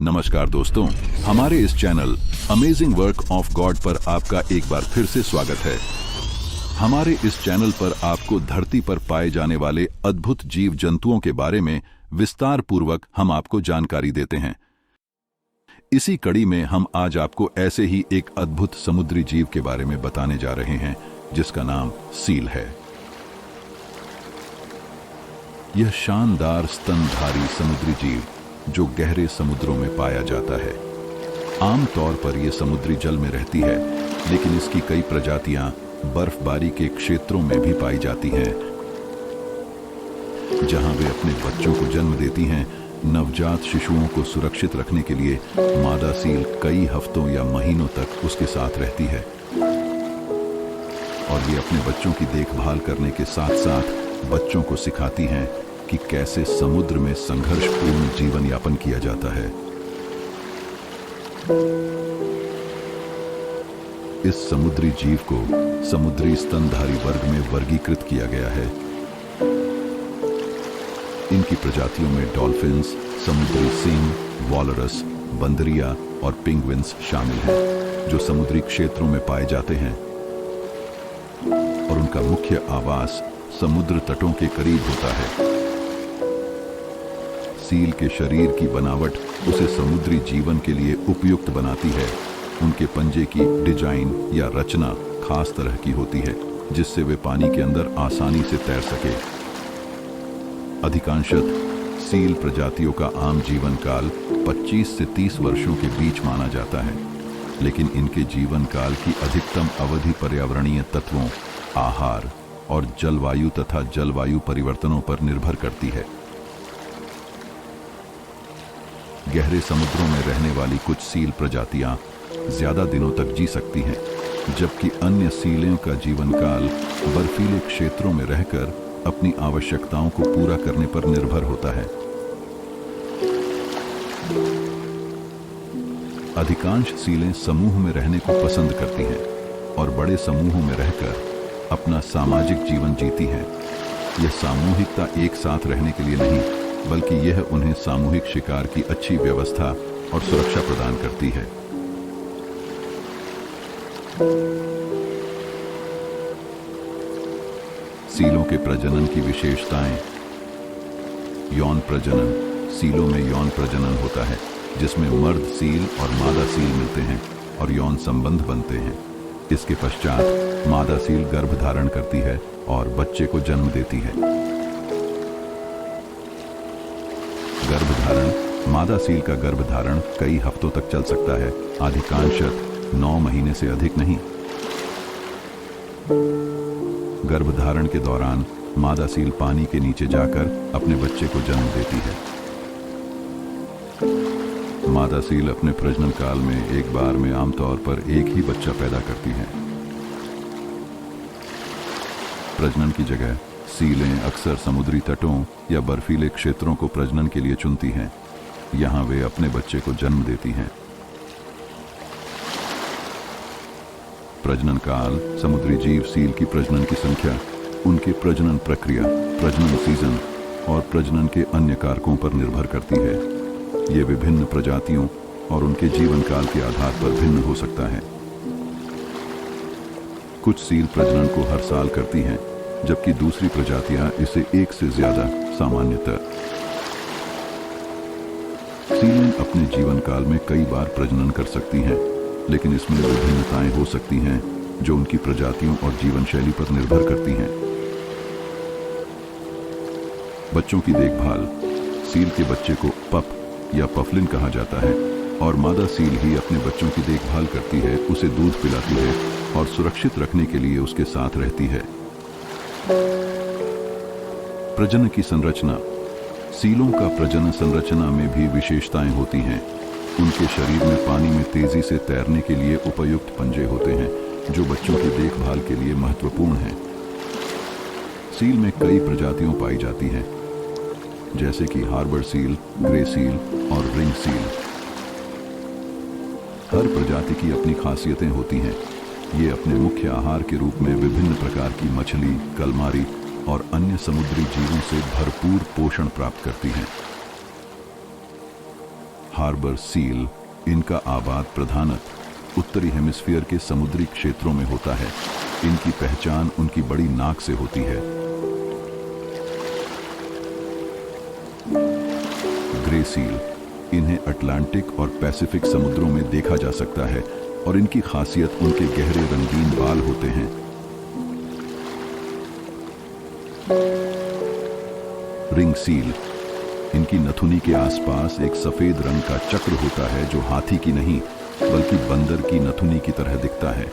नमस्कार दोस्तों, हमारे इस channel amazing work of God पर आपका एक बार फिर से स्वागत है। हमारे इस चैनल पर आपको धरती पर पाए जाने वाले अद्भुत जीव जंतुओं के बारे में विस्तार पूर्वक हम आपको जानकारी देते हैं। इसी कड़ी में हम आज आपको ऐसे ही एक अद्भुत समुद्री जीव के बारे में बताने जा रहे हैं जिसका नाम सील है। यह शानदार स्तनधारी समुद्री जीव जो गहरे समुद्रों में पाया जाता है। आमतौर पर यह समुद्री जल में रहती है, लेकिन इसकी कई प्रजातियां बर्फबारी के क्षेत्रों में भी पाई जाती हैं, जहां वे अपने बच्चों को जन्म देती हैं। नवजात शिशुओं को सुरक्षित रखने के लिए मादा सील कई हफ्तों या महीनों तक उसके साथ रहती है और ये अपने बच्चों की देखभाल करने के साथ साथ बच्चों को सिखाती हैं कि कैसे समुद्र में संघर्षपूर्ण जीवन यापन किया जाता है। इस समुद्री जीव को समुद्री स्तनधारी वर्ग में वर्गीकृत किया गया है। इनकी प्रजातियों में डॉल्फिन्स, समुद्री सिंह, वॉलरस, बंदरिया और पिंगुइन्स शामिल हैं, जो समुद्री क्षेत्रों में पाए जाते हैं और उनका मुख्य आवास समुद्र तटों के करीब होता है। सील के शरीर की बनावट उसे समुद्री जीवन के लिए उपयुक्त बनाती है। उनके पंजे की डिजाइन या रचना खास तरह की होती है, जिससे वे पानी के अंदर आसानी से तैर सके। अधिकांशतः सील प्रजातियों का आम जीवन काल 25 से 30 वर्षों के बीच माना जाता है, लेकिन इनके जीवन काल की अधिकतम अवधि पर्यावरणीय तत्वों, आहार और जलवायु तथा जलवायु परिवर्तनों पर निर्भर करती है। गहरे समुद्रों में रहने वाली कुछ सील प्रजातियां ज्यादा दिनों तक जी सकती हैं, जबकि अन्य सीलों का जीवन काल बर्फीले क्षेत्रों में रहकर अपनी आवश्यकताओं को पूरा करने पर निर्भर होता है। अधिकांश सीलें समूह में रहने को पसंद करती हैं और बड़े समूहों में रहकर अपना सामाजिक जीवन जीती हैं। यह सामूहिकता एक साथ रहने के लिए नहीं, बल्कि यह उन्हें सामूहिक शिकार की अच्छी व्यवस्था और सुरक्षा प्रदान करती है। सीलों के प्रजनन की विशेषताएं। यौन प्रजनन। सीलों में यौन प्रजनन होता है, जिसमें मर्द सील और मादा सील मिलते हैं और यौन संबंध बनते हैं। इसके पश्चात मादा सील गर्भ धारण करती है और बच्चे को जन्म देती है। गर्भधारण। मादा सील का गर्भधारण कई हफ्तों तक चल सकता है, अधिकांशतः 9 महीने से अधिक नहीं। गर्भधारण के दौरान मादा सील पानी के नीचे जाकर अपने बच्चे को जन्म देती है। मादा सील अपने प्रजनन काल में एक बार में आमतौर पर एक ही बच्चा पैदा करती है। प्रजनन की जगह सीलें अक्सर समुद्री तटों या बर्फीले क्षेत्रों को प्रजनन के लिए चुनती हैं। यहां वे अपने बच्चे को जन्म देती हैं। प्रजनन काल। समुद्री जीव सील की प्रजनन की संख्या, उनके प्रजनन प्रक्रिया, प्रजनन सीजन और प्रजनन के अन्य कारकों पर निर्भर करती है। ये विभिन्न प्रजातियों और उनके जीवन काल के आधार पर भिन्न हो सकता है। कुछ सील प्रजनन को हर साल करती हैं, जबकि दूसरी प्रजातियां इसे एक से ज्यादा सामान्यतः। सीलें अपने जीवन काल में कई बार प्रजनन कर सकती हैं, लेकिन इसमें विभिन्नताएं हो सकती हैं जो उनकी प्रजातियों और जीवन शैली पर निर्भर करती हैं। बच्चों की देखभाल। सील के बच्चे को पप या पफलिन कहा जाता है और मादा सील ही अपने बच्चों की देखभाल करती है, उसे दूध पिलाती है और सुरक्षित रखने के लिए उसके साथ रहती है। प्रजनन की संरचना। सीलों का प्रजनन संरचना में भी विशेषताएं होती हैं। उनके शरीर में पानी में तेजी से तैरने के लिए उपयुक्त पंजे होते हैं, जो बच्चों की देखभाल के लिए महत्वपूर्ण हैं। सील में कई प्रजातियां पाई जाती हैं, जैसे कि हार्बर सील, ग्रे सील और रिंग सील। हर प्रजाति की अपनी खासियतें होती हैं। ये अपने मुख्य आहार के रूप में विभिन्न प्रकार की मछली, कलमारी और अन्य समुद्री जीवों से भरपूर पोषण प्राप्त करती हैं। हार्बर सील, इनका आबाद प्रधानतः उत्तरी हेमिस्फीयर के समुद्री क्षेत्रों में होता है। इनकी पहचान उनकी बड़ी नाक से होती है। ग्रे सील, इन्हें अटलांटिक और पैसिफिक समुद्रों में देखा जा सकता है और इनकी खासियत उनके गहरे रंगीन बाल होते हैं। रिंग सील, इनकी नथुनी के आसपास एक सफेद रंग का चक्र होता है जो हाथी की नहीं बल्कि बंदर की नथुनी की तरह दिखता है।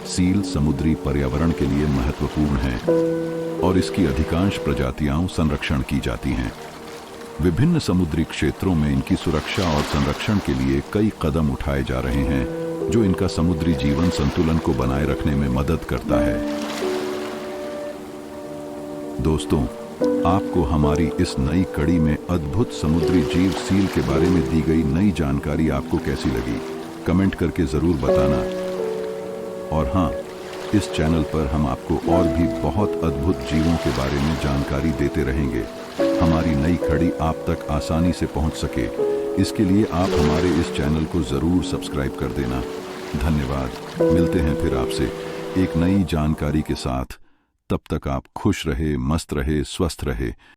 सील समुद्री पर्यावरण के लिए महत्वपूर्ण है और इसकी अधिकांश प्रजातियां संरक्षण की जाती हैं। विभिन्न समुद्री क्षेत्रों में इनकी सुरक्षा और संरक्षण के लिए कई कदम उठाए जा रहे हैं जो इनका समुद्री जीवन संतुलन को बनाए रखने में मदद करता है। दोस्तों, आपको हमारी इस नई कड़ी में अद्भुत समुद्री जीव सील के बारे में दी गई नई जानकारी आपको कैसी लगी, कमेंट करके जरूर बताना। और हाँ, इस चैनल पर हम आपको और भी बहुत अद्भुत जीवों के बारे में जानकारी देते रहेंगे। हमारी नई कड़ी आप तक आसानी से पहुंच सके, इसके लिए आप हमारे इस चैनल को जरूर सब्सक्राइब कर देना। धन्यवाद। मिलते हैं फिर आपसे एक नई जानकारी के साथ। तब तक आप खुश रहे, मस्त रहे, स्वस्थ रहे।